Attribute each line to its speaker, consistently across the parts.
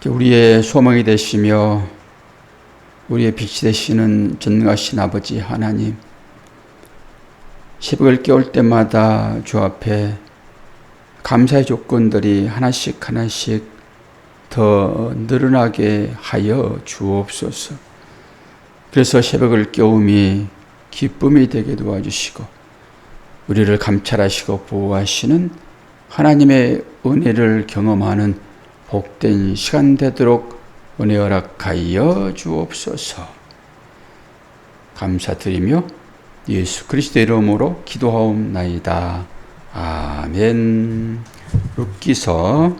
Speaker 1: 우리의 소망이 되시며 우리의 빛이 되시는 전능하신 아버지 하나님, 새벽을 깨울 때마다 주 앞에 감사의 조건들이 하나씩 더 늘어나게 하여 주옵소서. 그래서 새벽을 깨움이 기쁨이 되게 도와주시고 우리를 감찰하시고 보호하시는 하나님의 은혜를 경험하는 복된 시간 되도록 은혜 허락하여 주옵소서. 감사드리며 예수 그리스도의 이름으로 기도하옵나이다. 아멘. 룻기서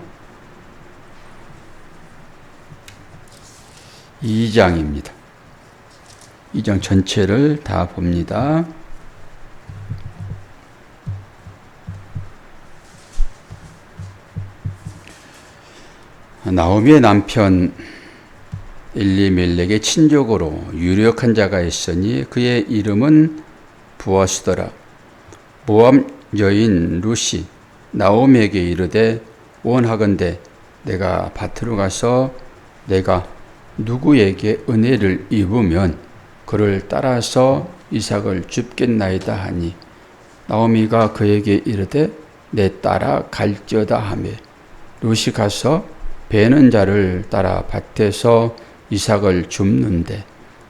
Speaker 1: 2장입니다. 2장 전체를 다 봅니다. 나오미의 남편 엘리멜렉의 친족으로 유력한 자가 있으니 그의 이름은 보아스더라. 모압 여인 룻이 나오미에게 이르되 원하건대 내가 밭으로 가서 내가 누구에게 은혜를 입으면 그를 따라서 이삭을 줍겠나이다 하니 나오미가 그에게 이르되 내 따라 갈지어다 하매 룻이 가서 베는 자를 따라 밭에서 이삭을 줍는데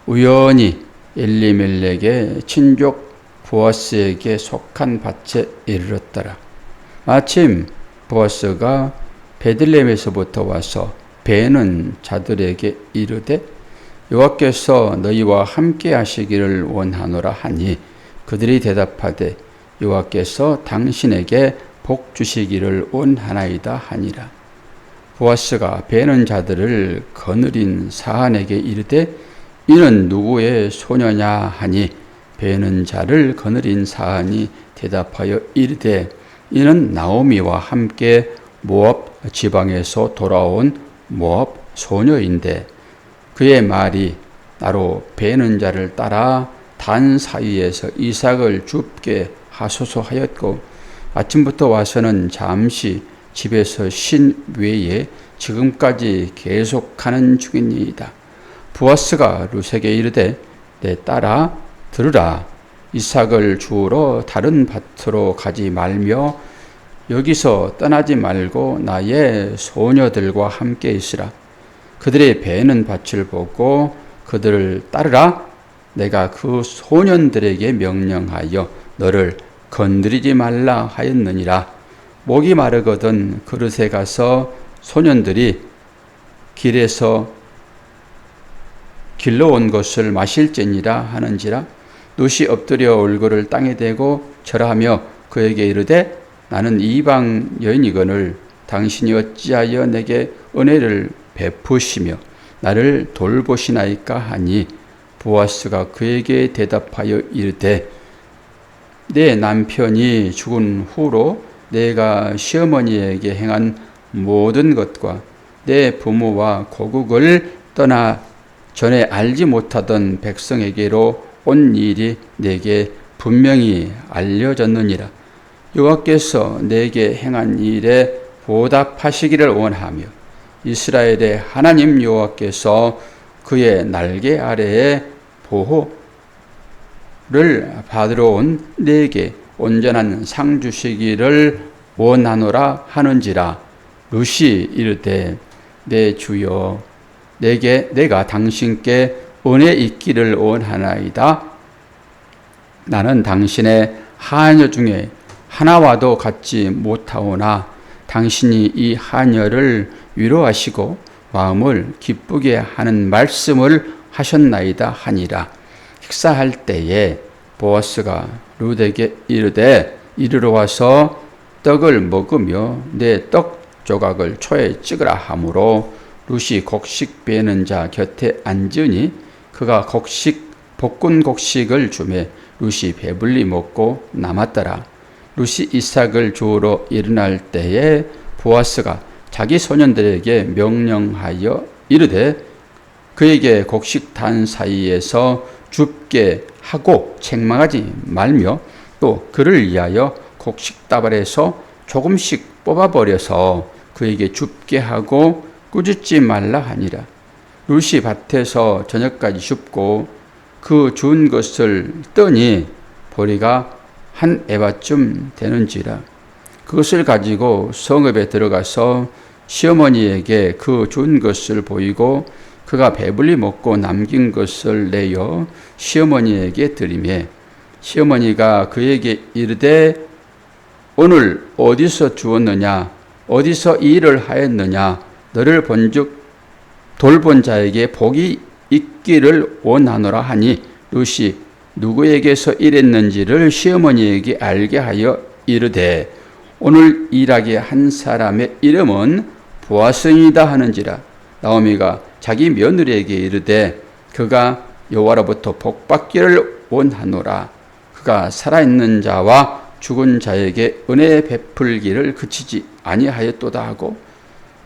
Speaker 1: 우연히 엘리멜렉의 친족 보아스에게 속한 밭에 이르렀더라. 마침 보아스가 베들레헴에서부터 와서 베는 자들에게 이르되 여호와께서 너희와 함께 하시기를 원하노라 하니 그들이 대답하되 여호와께서 당신에게 복 주시기를 원하나이다 하니라. 보아스가 베는 자들을 거느린 사한에게 이르되 이는 누구의 소녀냐 하니 베는 자를 거느린 사한이 대답하여 이르되 이는 나오미와 함께 모압 지방에서 돌아온 모압 소녀인데 그의 말이 나로 베는 자를 따라 단 사이에서 이삭을 줍게 하소서 하였고 아침부터 와서는 잠시 집에서 쉰 외에 지금까지 계속하는 중이니이다. 보아스가 룻에게 이르되 내 딸아 들으라. 이삭을 주우러 다른 밭으로 가지 말며 여기서 떠나지 말고 나의 소녀들과 함께 있으라. 그들이 베는 밭을 보고 그들을 따르라. 내가 그 소년들에게 명령하여 너를 건드리지 말라 하였느니라. 목이 마르거든 그릇에 가서 소년들이 길에서 길러온 것을 마실지니라 하는지라. 룻이 엎드려 얼굴을 땅에 대고 절하며 그에게 이르되 나는 이방 여인이거늘 당신이 어찌하여 내게 은혜를 베푸시며 나를 돌보시나이까 하니 보아스가 그에게 대답하여 이르되 내 남편이 죽은 후로 내가 시어머니에게 행한 모든 것과 내 부모와 고국을 떠나 전에 알지 못하던 백성에게로 온 일이 내게 분명히 알려졌느니라. 여호와께서 내게 행한 일에 보답하시기를 원하며 이스라엘의 하나님 여호와께서 그의 날개 아래에 보호를 받으러 온 내게 온전한 상 주시기를 원하노라 하는지라. 룻이 이르되 내 주여 내가 당신께 은혜 있기를 원하나이다. 나는 당신의 하녀 중에 하나와도 같지 못하오나 당신이 이 하녀를 위로하시고 마음을 기쁘게 하는 말씀을 하셨나이다 하니라. 식사할 때에 보아스가 룻에게 이르되 이르러 와서 떡을 먹으며 내 떡 조각을 초에 찍으라 하므로 룻이 곡식 베는 자 곁에 앉으니 그가 볶은 곡식을 주매 룻이 배불리 먹고 남았더라. 룻이 이삭을 주우러 일어날 때에 보아스가 자기 소년들에게 명령하여 이르되 그에게 곡식 단 사이에서 줍게 하고 책망하지 말며 또 그를 위하여 곡식 다발에서 조금씩 뽑아버려서 그에게 줍게 하고 꾸짖지 말라 하니라. 룻이 밭에서 저녁까지 줍고 그 준 것을 뜨니 보리가 한 에바쯤 되는지라. 그것을 가지고 성읍에 들어가서 시어머니에게 그 준 것을 보이고 그가 배불리 먹고 남긴 것을 내어 시어머니에게 드리매 시어머니가 그에게 이르되 오늘 어디서 주었느냐 어디서 이 일을 하였느냐 너를 본즉 돌본 자에게 복이 있기를 원하노라 하니 룻이 누구에게서 일했는지를 시어머니에게 알게 하여 이르되 오늘 일하게 한 사람의 이름은 보아스이다 하는지라. 나오미가 자기 며느리에게 이르되 그가 여호와로부터 복받기를 원하노라. 그가 살아있는 자와 죽은 자에게 은혜 베풀기를 그치지 아니하였도다 하고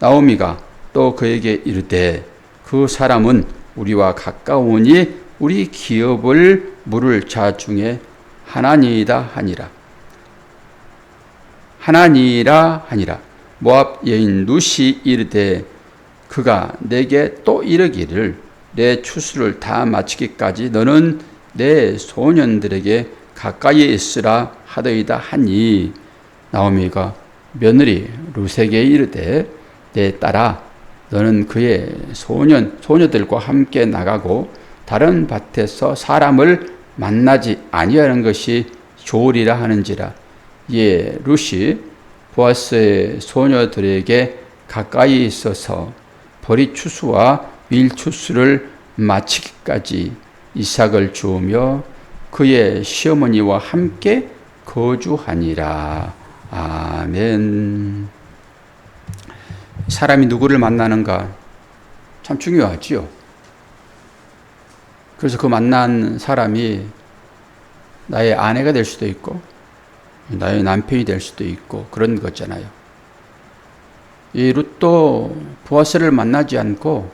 Speaker 1: 나오미가 또 그에게 이르되 그 사람은 우리와 가까우니 우리 기업을 물을 자 중에 하나니이다 하니라. 하나니라 하니라. 모압 여인 룻이 이르되 그가 내게 또 이르기를 내 추수를 다 마치기까지 너는 내 소년들에게 가까이 있으라 하더이다 하니 나오미가 며느리 룻에게 이르되 내 딸아 너는 그의 소녀들과 함께 나가고 다른 밭에서 사람을 만나지 아니하는 것이 좋으리라 하는지라. 예, 룻이 보아스의 소녀들에게 가까이 있어서 보리 추수와 밀 추수를 마치기까지 이삭을 주우며 그의 시어머니와 함께 거주하니라. 아멘. 사람이 누구를 만나는가 참 중요하지요. 그래서 그 만난 사람이 나의 아내가 될 수도 있고 나의 남편이 될 수도 있고 그런 거잖아요. 이 룻도 보아스를 만나지 않고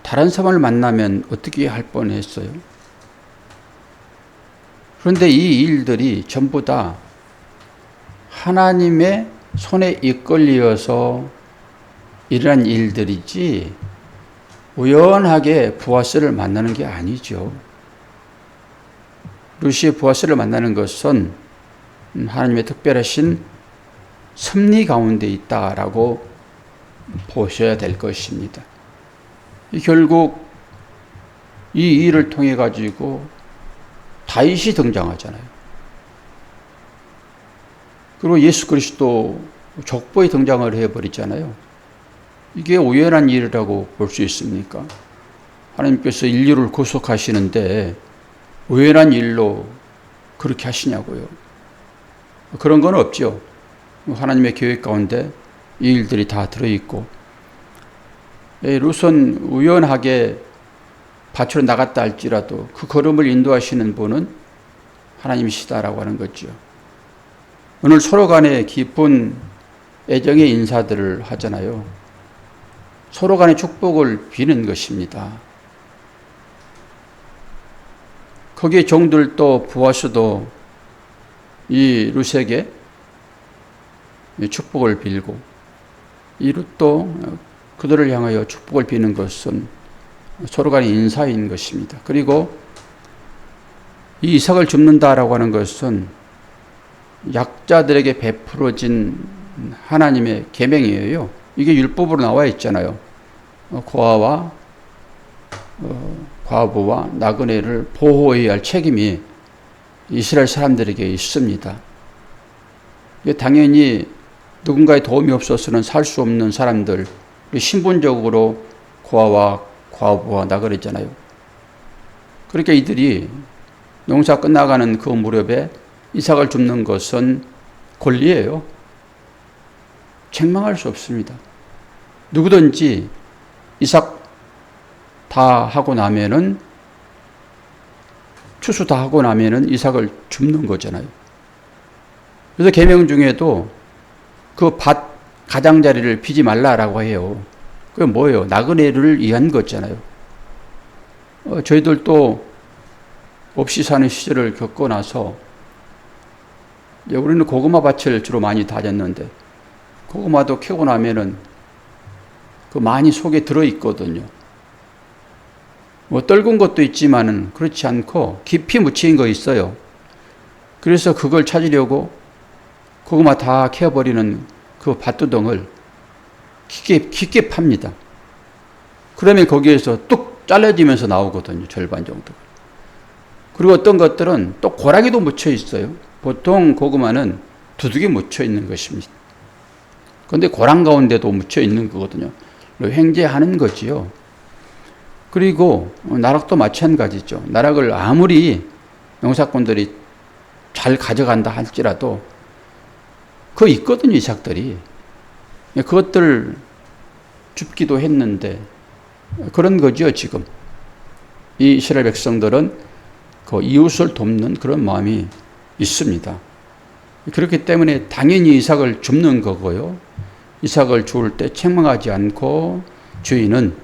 Speaker 1: 다른 사람을 만나면 어떻게 할 뻔했어요. 그런데 이 일들이 전부 다 하나님의 손에 이끌려서 일어난 일들이지 우연하게 보아스를 만나는 게 아니죠. 룻이 보아스를 만나는 것은 하나님의 특별하신 섭리 가운데 있다라고 보셔야 될 것입니다. 결국 이 일을 통해 가지고 다윗이 등장하잖아요. 그리고 예수 그리스도 족보에 등장을 해버리잖아요. 이게 우연한 일이라고 볼 수 있습니까? 하나님께서 인류를 구속하시는데 우연한 일로 그렇게 하시냐고요. 그런 건 없죠. 하나님의 계획 가운데 이 일들이 다 들어있고 룻은 우연하게 밭으로 나갔다 할지라도 그 걸음을 인도하시는 분은 하나님이시다라고 하는 거죠. 오늘 서로 간에 깊은 애정의 인사들을 하잖아요. 서로 간의 축복을 비는 것입니다. 거기에 종들도 보아스도 이 룻에게 축복을 빌고 이 룻도 그들을 향하여 축복을 비는 것은 서로 간의 인사인 것입니다. 그리고 이 이삭을 줍는다라고 하는 것은 약자들에게 베풀어진 하나님의 계명이에요. 이게 율법으로 나와 있잖아요. 고아와 과부와 나그네를 보호해야 할 책임이 이스라엘 사람들에게 있습니다. 당연히 누군가의 도움이 없어서는 살 수 없는 사람들, 신분적으로 고아와 과부와 나그네잖아요. 그러니까 이들이 농사 끝나가는 그 무렵에 이삭을 줍는 것은 권리예요. 책망할 수 없습니다. 누구든지 이삭 다 하고 나면은 추수 다 하고 나면은 이삭을 줍는 거잖아요. 그래서 계명 중에도 그 밭 가장자리를 피지 말라라고 해요. 그게 뭐예요? 나그네를 위한 거잖아요. 저희들도 없이 사는 시절을 겪고 나서 우리는 고구마 밭을 주로 많이 다녔는데 고구마도 캐고 나면은 그 많이 속에 들어있거든요. 뭐 떨군 것도 있지만은 그렇지 않고 깊이 묻힌 거 있어요. 그래서 그걸 찾으려고 고구마 다 캐어버리는 그 밭두덩을 깊게 팝니다. 그러면 거기에서 뚝 잘라지면서 나오거든요. 절반 정도. 그리고 어떤 것들은 또 고라기도 묻혀 있어요. 보통 고구마는 두둑이 묻혀 있는 것입니다. 그런데 고랑 가운데도 묻혀 있는 거거든요. 횡재하는 거지요. 그리고 나락도 마찬가지죠. 나락을 아무리 영사꾼들이 잘 가져간다 할지라도 그 있거든요, 이삭들이. 그것들 줍기도 했는데 그런 거죠, 지금. 이 이스라엘 백성들은 그 이웃을 돕는 그런 마음이 있습니다. 그렇기 때문에 당연히 이삭을 줍는 거고요. 이삭을 주울 때 책망하지 않고 주인은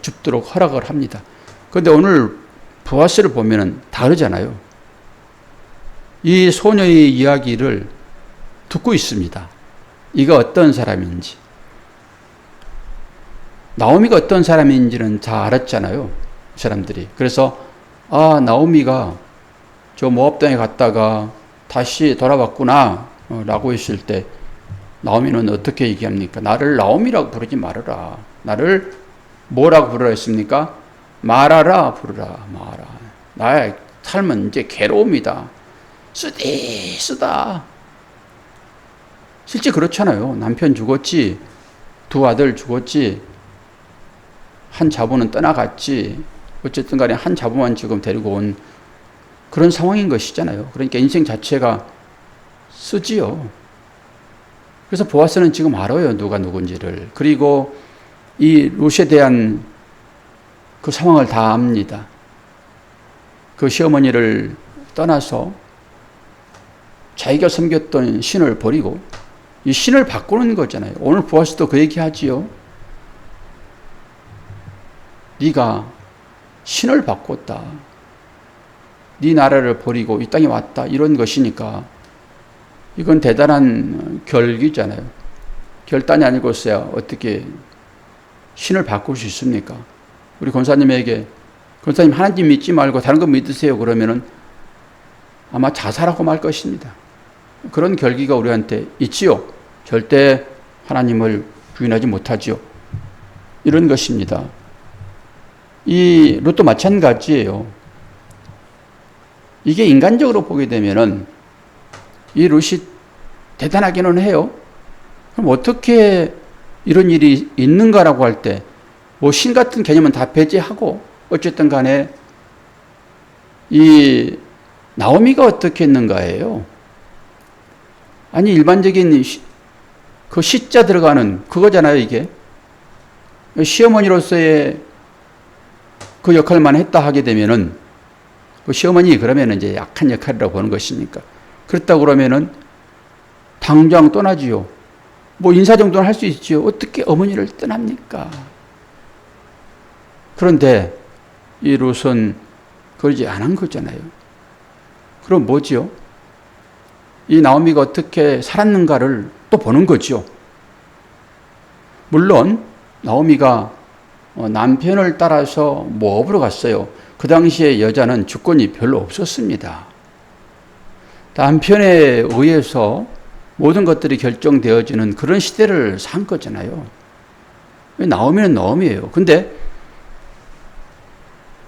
Speaker 1: 줍도록 허락을 합니다. 그런데 오늘 보아스를 보면 다르잖아요. 이 소녀의 이야기를 듣고 있습니다. 이가 어떤 사람인지. 나오미가 어떤 사람인지는 다 알았잖아요. 사람들이. 그래서 나오미가 저 모압 땅에 갔다가 다시 돌아왔구나 라고 했을 때 나오미는 어떻게 얘기합니까? 나를 나오미라고 부르지 말아라. 나를 뭐라고 부르라 했습니까? 마라라 부르라. 마라. 나의 삶은 이제 괴로움이다. 쓰다. 실제 그렇잖아요. 남편 죽었지. 두 아들 죽었지. 한 자부는 떠나갔지. 어쨌든 간에 한 자부만 지금 데리고 온 그런 상황인 것이잖아요. 그러니까 인생 자체가 쓰지요. 그래서 보아스는 지금 알아요. 누가 누군지를. 그리고 이 룻에 대한 그 상황을 다 압니다. 그 시어머니를 떠나서 자기가 섬겼던 신을 버리고 이 신을 바꾸는 거잖아요. 오늘 보아스도 그 얘기하지요. 네가 신을 바꿨다. 네 나라를 버리고 이 땅에 왔다. 이런 것이니까 이건 대단한 결기잖아요. 결단이 아니고서야 어떻게 신을 바꿀 수 있습니까? 우리 권사님에게 권사님 하나님 믿지 말고 다른 거 믿으세요. 그러면은 아마 자살하고 말 것입니다. 그런 결기가 우리한테 있지요. 절대 하나님을 부인하지 못하지요. 이런 것입니다. 이 룻도 마찬가지예요. 이게 인간적으로 보게 되면은 이 룻이 대단하기는 해요. 그럼 어떻게 이런 일이 있는가라고 할 때 뭐 신 같은 개념은 다 배제하고 어쨌든 간에 이 나오미가 어떻게 했는가예요. 아니 일반적인 그 시자 들어가는 그거잖아요. 이게 시어머니로서의 그 역할만 했다 하게 되면은 그 시어머니 그러면은 이제 약한 역할이라고 보는 것이니까 그렇다고 그러면은 당장 떠나지요. 뭐 인사 정도는 할 수 있지요. 어떻게 어머니를 떠납니까? 그런데 이 룻은 그러지 않은 거잖아요. 그럼 뭐지요? 이 나오미가 어떻게 살았는가를 또 보는 거죠. 물론 나오미가 남편을 따라서 모압으로 갔어요. 그 당시에 여자는 주권이 별로 없었습니다. 남편에 의해서 모든 것들이 결정되어지는 그런 시대를 산 거잖아요. 나오미는 나오미예요. 근데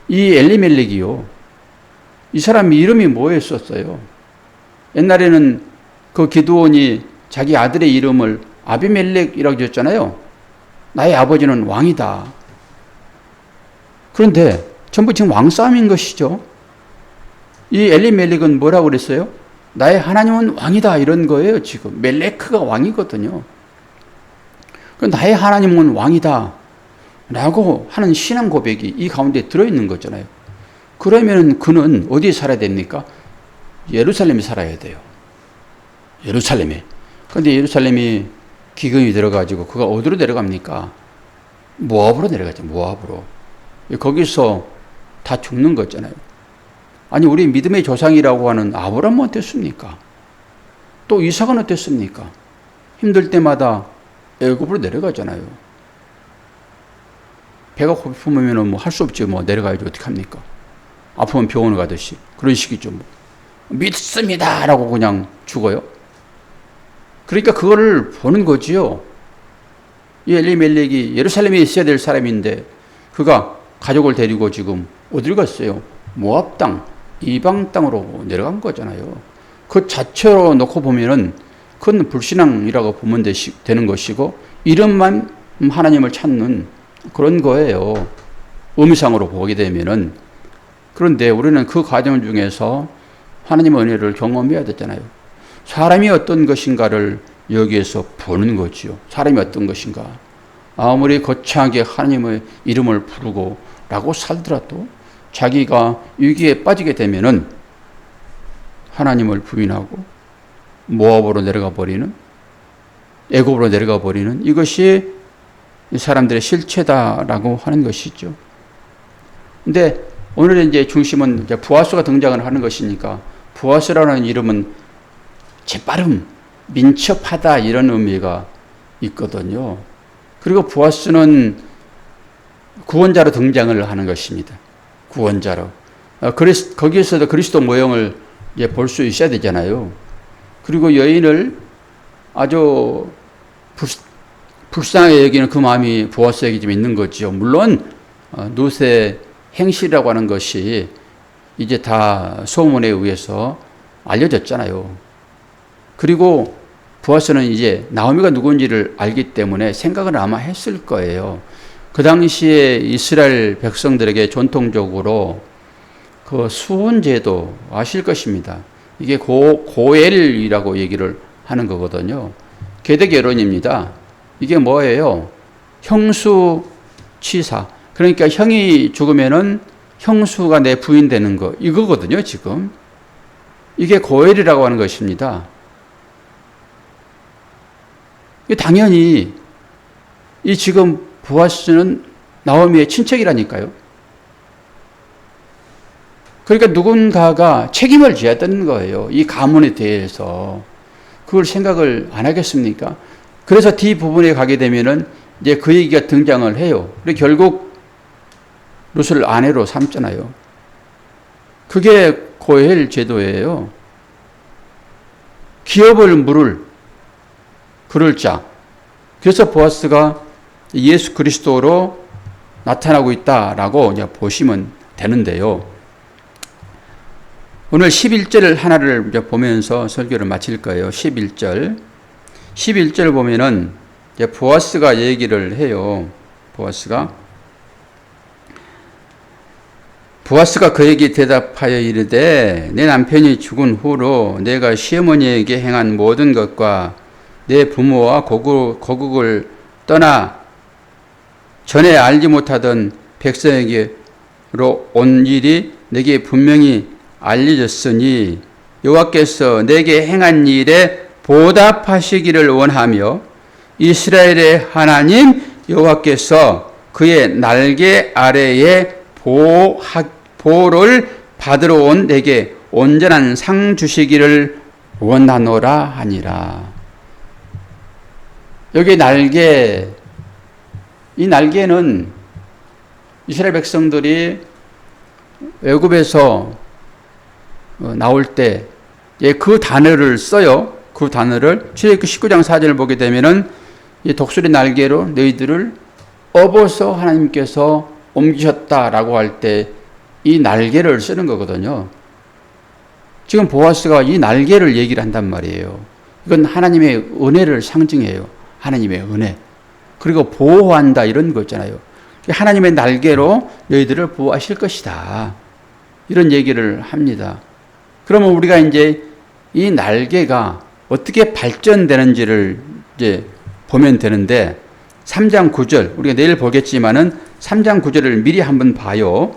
Speaker 1: 이 엘리멜렉이요. 이 사람 이름이 뭐였었어요? 옛날에는 그 기드온이 자기 아들의 이름을 아비멜렉이라고 지었잖아요. 나의 아버지는 왕이다. 그런데 전부 지금 왕싸움인 것이죠. 이 엘리멜렉은 뭐라고 그랬어요? 나의 하나님은 왕이다 이런 거예요. 지금 멜레크가 왕이거든요. 나의 하나님은 왕이다 라고 하는 신앙 고백이 이 가운데 들어있는 거잖아요. 그러면 그는 어디에 살아야 됩니까? 예루살렘에 살아야 돼요. 예루살렘에. 그런데 예루살렘이 기근이 들어가지고 그가 어디로 내려갑니까? 모압으로 내려가죠. 모압으로. 거기서 다 죽는 거잖아요. 아니 우리 믿음의 조상이라고 하는 아브라함은 어땠습니까? 또 이삭은 어땠습니까? 힘들 때마다 애굽으로 내려가잖아요. 배가 고프면 뭐 할 수 없지. 뭐 내려가야지 어떡합니까? 아프면 병원을 가듯이. 그런 식이죠. 뭐. 믿습니다. 라고 그냥 죽어요. 그러니까 그거를 보는 거지요. 이 엘리멜렉이 예루살렘에 있어야 될 사람인데 그가 가족을 데리고 지금 어디를 갔어요? 모압 땅, 이방 땅으로 내려간 거잖아요. 그 자체로 놓고 보면은 그건 불신앙이라고 보면 되는 것이고 이름만 하나님을 찾는 그런 거예요. 의미상으로 보게 되면은. 그런데 우리는 그 과정 중에서 하나님의 은혜를 경험해야 되잖아요. 사람이 어떤 것인가를 여기에서 보는 거지요. 사람이 어떤 것인가. 아무리 거창하게 하나님의 이름을 부르고 라고 살더라도 자기가 위기에 빠지게 되면은 하나님을 부인하고 모압으로 내려가 버리는, 애굽으로 내려가 버리는 이것이 이 사람들의 실체다라고 하는 것이죠. 근데 오늘의 이제 중심은 이제 부하수가 등장을 하는 것이니까 부하수라는 이름은 재빠름, 민첩하다 이런 의미가 있거든요. 그리고 부하수는 구원자로 등장을 하는 것입니다. 구원자로. 거기에서도 그리스도 모형을 이제 볼 수 있어야 되잖아요. 그리고 여인을 아주 불쌍하게 여기는 그 마음이 부하수에게 좀 있는 거죠. 물론 룻의 행실이라고 하는 것이 이제 다 소문에 의해서 알려졌잖아요. 그리고 부하수는 이제 나오미가 누군지를 알기 때문에 생각을 아마 했을 거예요. 그 당시에 이스라엘 백성들에게 전통적으로 그 수혼제도 아실 것입니다. 이게 고엘이라고 얘기를 하는 거거든요. 계대결혼입니다. 이게 뭐예요? 형수치사. 그러니까 형이 죽으면은 형수가 내 부인 되는 거 이거거든요, 지금. 이게 고엘이라고 하는 것입니다. 당연히 이 지금 보아스는 나오미의 친척이라니까요. 그러니까 누군가가 책임을 져야 되는 거예요. 이 가문에 대해서. 그걸 생각을 안 하겠습니까? 그래서 뒷부분에 가게 되면은 이제 그 얘기가 등장을 해요. 그리고 결국 룻을 아내로 삼잖아요. 그게 고엘 제도예요. 기업을 물을 그럴 자. 그래서 보아스가 예수 그리스도로 나타나고 있다라고 이제 보시면 되는데요. 오늘 11절 하나를 이제 보면서 설교를 마칠 거예요. 11절. 11절 보면은 이제 보아스가 얘기를 해요. 보아스가 그에게 대답하여 이르되 내 남편이 죽은 후로 내가 시어머니에게 행한 모든 것과 내 부모와 고국을 떠나 전에 알지 못하던 백성에게로 온 일이 내게 분명히 알려졌으니 여호와께서 내게 행한 일에 보답하시기를 원하며 이스라엘의 하나님 여호와께서 그의 날개 아래에 보를 받으러 온 내게 온전한 상 주시기를 원하노라 하니라. 여기 날개, 이 날개는 이스라엘 백성들이 애굽에서 나올 때 그 단어를 써요. 그 단어를 출애굽기 19장 4절을 보게 되면은 이 독수리 날개로 너희들을 업어서 하나님께서 옮기셨다라고 할 때 이 날개를 쓰는 거거든요. 지금 보아스가 이 날개를 얘기를 한단 말이에요. 이건 하나님의 은혜를 상징해요. 하나님의 은혜. 그리고 보호한다 이런 거 있잖아요. 하나님의 날개로 너희들을 보호하실 것이다. 이런 얘기를 합니다. 그러면 우리가 이제 이 날개가 어떻게 발전되는지를 이제 보면 되는데 3장 9절 우리가 내일 보겠지만은 3장 9절을 미리 한번 봐요.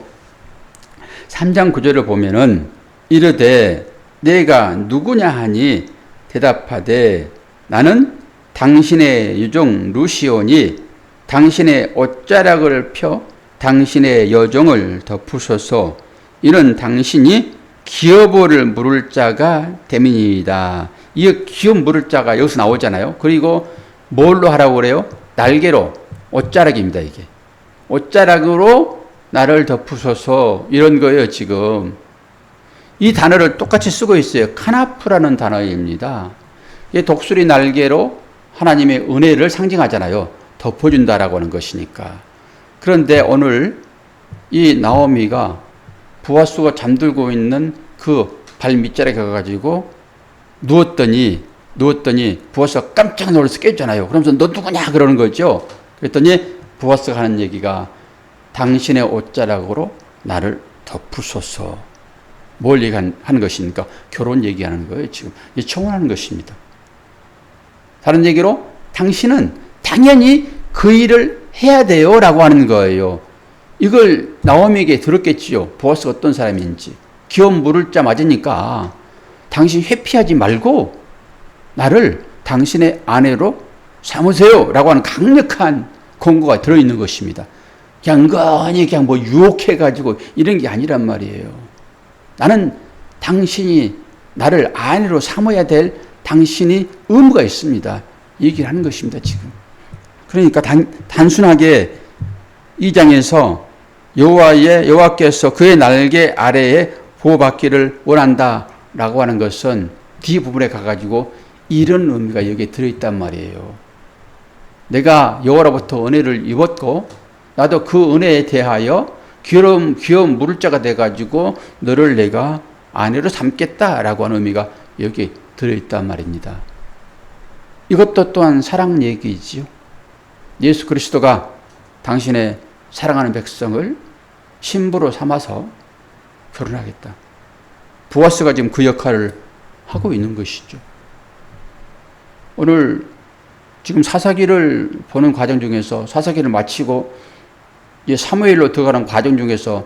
Speaker 1: 3장 9절을 보면은 이르되 내가 누구냐 하니 대답하되 나는 당신의 유종 루시오니 당신의 옷자락을 펴 당신의 여종을 덮으소서 이는 당신이 기업을 물을 자가 됨이니이다. 이 기업 물을 자가 여기서 나오잖아요. 그리고 뭘로 하라고 그래요? 날개로 옷자락입니다. 이게 옷자락으로 나를 덮으소서 이런 거예요. 지금 이 단어를 똑같이 쓰고 있어요. 카나프라는 단어입니다. 이 독수리 날개로 하나님의 은혜를 상징하잖아요. 덮어준다라고 하는 것이니까. 그런데 오늘 이 나오미가 보아스가 잠들고 있는 그 발 밑자락에 가가지고 누웠더니 보아스가 깜짝 놀라서 깼잖아요. 그러면서 너 누구냐 그러는 거죠. 그랬더니 보아스가 하는 얘기가 당신의 옷자락으로 나를 덮으소서. 뭘 얘기하는 것입니까? 결혼 얘기하는 거예요. 지금 청혼하는 것입니다. 다른 얘기로 당신은 당연히 그 일을 해야 돼요 라고 하는 거예요. 이걸 나오미에게 들었겠지요. 보아스가 어떤 사람인지. 기업 물을 자 맞으니까 당신 회피하지 말고 나를 당신의 아내로 삼으세요 라고 하는 강력한 권고가 들어있는 것입니다. 그냥 은근히 그냥 뭐 유혹해가지고 이런 게 아니란 말이에요. 나는 당신이 나를 아내로 삼아야 될 당신이 의무가 있습니다. 얘기를 하는 것입니다, 지금. 그러니까 단순하게 이 장에서 여호와께서 그의 날개 아래에 보호받기를 원한다라고 하는 것은 뒤 부분에 가가지고 이런 의미가 여기에 들어있단 말이에요. 내가 여호와로부터 은혜를 입었고 나도 그 은혜에 대하여 귀여운 물을 자가 돼가지고 너를 내가 아내로 삼겠다라고 하는 의미가 여기에 들어있단 말입니다. 이것도 또한 사랑 얘기이지요. 예수 그리스도가 당신의 사랑하는 백성을 신부로 삼아서 결혼하겠다. 보아스가 지금 그 역할을 하고 있는 것이죠. 오늘 지금 사사기를 보는 과정 중에서 사사기를 마치고 이제 사무엘로 들어가는 과정 중에서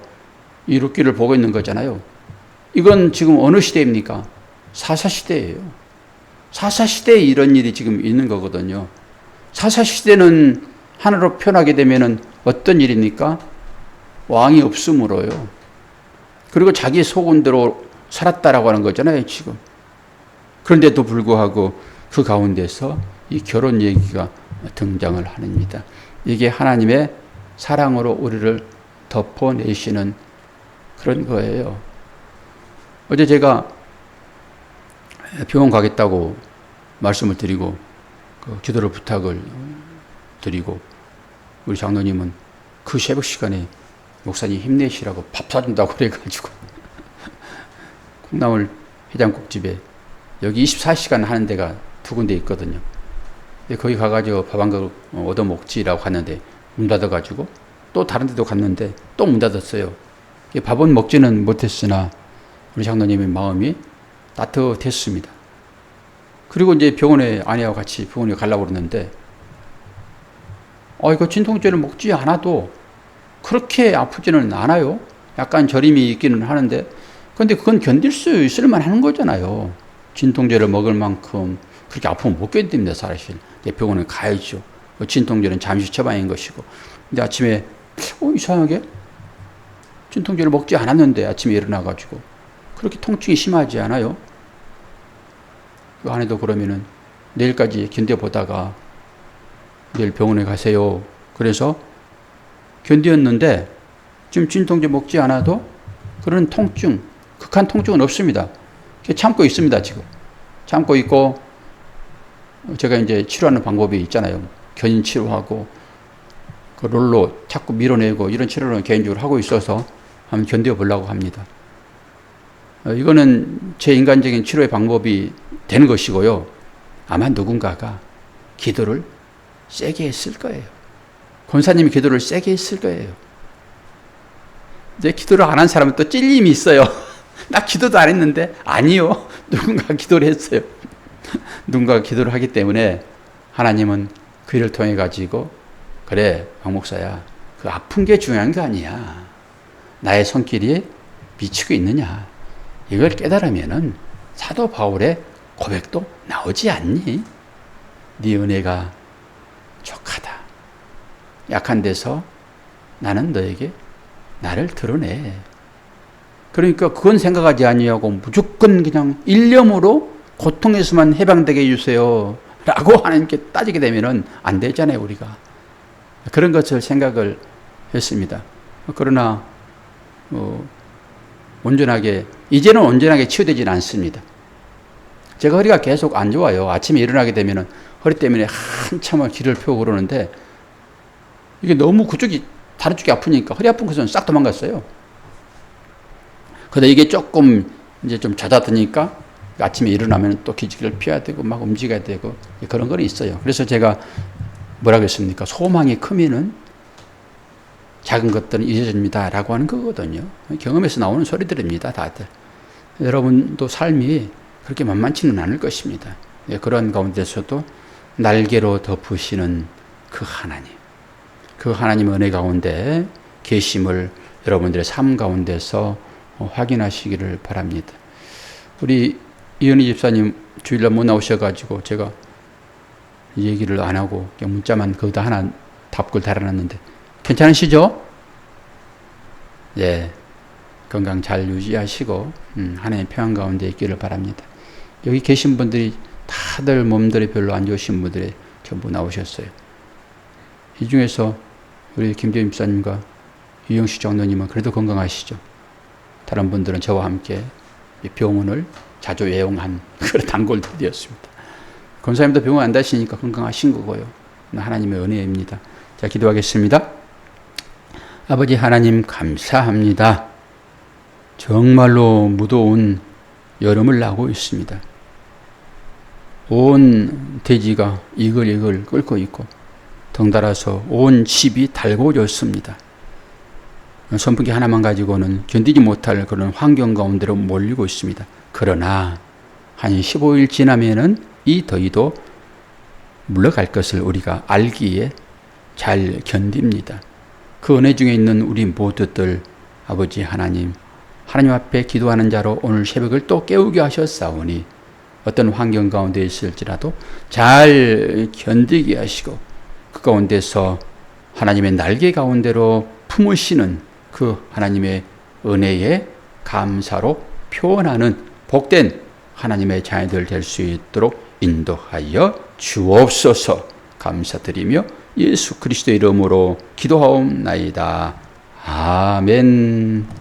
Speaker 1: 이 룻기를 보고 있는 거잖아요. 이건 지금 어느 시대입니까? 사사시대예요. 사사시대에 이런 일이 지금 있는 거거든요. 사사시대는 하나로 표현하게 되면 어떤 일입니까? 왕이 없으므로요. 그리고 자기 속은대로 살았다라고 하는 거잖아요, 지금. 그런데도 불구하고 그 가운데서 이 결혼 얘기가 등장을 합니다. 이게 하나님의 사랑으로 우리를 덮어내시는 그런 거예요. 어제 제가 병원 가겠다고 말씀을 드리고 그 기도를 부탁을 드리고 우리 장로님은 그 새벽 시간에 목사님 힘내시라고 밥 사준다고 그래가지고 콩나물 해장국집에 여기 24시간 하는 데가 두 군데 있거든요. 거기 가가지고 밥 한 그릇 얻어 먹지라고 갔는데 문 닫아가지고 또 다른 데도 갔는데 또 문 닫았어요. 밥은 먹지는 못했으나 우리 장로님의 마음이 따뜻했습니다. 그리고 이제 병원에 아내와 같이 병원에 가려고 그러는데 이거 진통제를 먹지 않아도 그렇게 아프지는 않아요. 약간 저림이 있기는 하는데 근데 그건 견딜 수 있을 만한 거잖아요. 진통제를 먹을 만큼 그렇게 아프면 못 견딥니다, 사실. 병원에 가야죠. 진통제는 잠시 처방인 것이고. 근데 아침에 이상하게 진통제를 먹지 않았는데 아침에 일어나가지고 그렇게 통증이 심하지 않아요. 그 아내도 그러면은 내일까지 견뎌보다가 내일 병원에 가세요. 그래서 견디었는데 지금 진통제 먹지 않아도 그런 통증, 극한 통증은 없습니다. 참고 있습니다, 지금. 참고 있고, 제가 이제 치료하는 방법이 있잖아요. 견인 치료하고, 그 롤로 자꾸 밀어내고, 이런 치료를 개인적으로 하고 있어서 한번 견뎌보려고 합니다. 이거는 제 인간적인 치료의 방법이 되는 것이고요. 아마 누군가가 기도를 세게 했을 거예요. 권사님이 기도를 세게 했을 거예요. 이제 기도를 안 한 사람은 또 찔림이 있어요. 나 기도도 안 했는데. 아니요. 누군가 기도를 했어요. 누군가가 기도를 하기 때문에 하나님은 그 일을 통해 가지고 그래, 박 목사야. 그 아픈 게 중요한 게 아니야. 나의 손길이 미치고 있느냐. 이걸 깨달으면은 사도 바울의 고백도 나오지 않니? 네 은혜가 족하다. 약한 데서 나는 너에게 나를 드러내. 그러니까 그건 생각하지 아니하고 무조건 그냥 일념으로 고통에서만 해방되게 해주세요 라고 하나님께 따지게 되면은 안 되잖아요, 우리가. 그런 것을 생각을 했습니다. 그러나 이제는 온전하게 치유되지는 않습니다. 제가 허리가 계속 안 좋아요. 아침에 일어나게 되면 허리 때문에 한참을 기를 펴고 그러는데 이게 너무 다른 쪽이 아프니까 허리 아픈 것은 싹 도망갔어요. 근데 이게 조금 이제 좀 잦아드니까 아침에 일어나면 또 기지개를 펴야 되고 막 움직여야 되고 그런 건 있어요. 그래서 제가 뭐라고 했습니까? 소망이 크면은 작은 것들은 잊어집니다 라고 하는 거거든요. 경험에서 나오는 소리들입니다, 다들. 여러분도 삶이 그렇게 만만치는 않을 것입니다. 그런 가운데서도 날개로 덮으시는 그 하나님, 그 하나님 은혜 가운데 계심을 여러분들의 삶 가운데서 확인하시기를 바랍니다. 우리 이은희 집사님 주일날 못 나오셔가지고 제가 얘기를 안 하고 그냥 문자만 거기다 하나 답글 달아놨는데 괜찮으시죠? 예, 건강 잘 유지하시고 하나님의 평안 가운데 있기를 바랍니다. 여기 계신 분들이 다들 몸들이 별로 안 좋으신 분들이 전부 나오셨어요. 이 중에서 우리 김재임 집사님과 유영식 장로님은 그래도 건강하시죠? 다른 분들은 저와 함께 병원을 자주 애용한 그런 단골들이었습니다. 권사님도 병원 안 다니시니까 건강하신 거고요. 하나님의 은혜입니다. 자, 기도하겠습니다. 아버지 하나님 감사합니다. 정말로 무더운 여름을 나고 있습니다. 온 대지가 이글이글 끓고 있고 덩달아서 온 집이 달궈졌습니다. 선풍기 하나만 가지고는 견디지 못할 그런 환경 가운데로 몰리고 있습니다. 그러나 한 15일 지나면은 이 더위도 물러갈 것을 우리가 알기에 잘 견딥니다. 그 은혜 중에 있는 우리 모두들 아버지 하나님 앞에 기도하는 자로 오늘 새벽을 또 깨우게 하셨사오니 어떤 환경 가운데 있을지라도 잘 견디게 하시고 그 가운데서 하나님의 날개 가운데로 품으시는 그 하나님의 은혜에 감사로 표현하는 복된 하나님의 자녀들 될 수 있도록 인도하여 주옵소서. 감사드리며 예수 그리스도의 이름으로 기도하옵나이다. 아멘.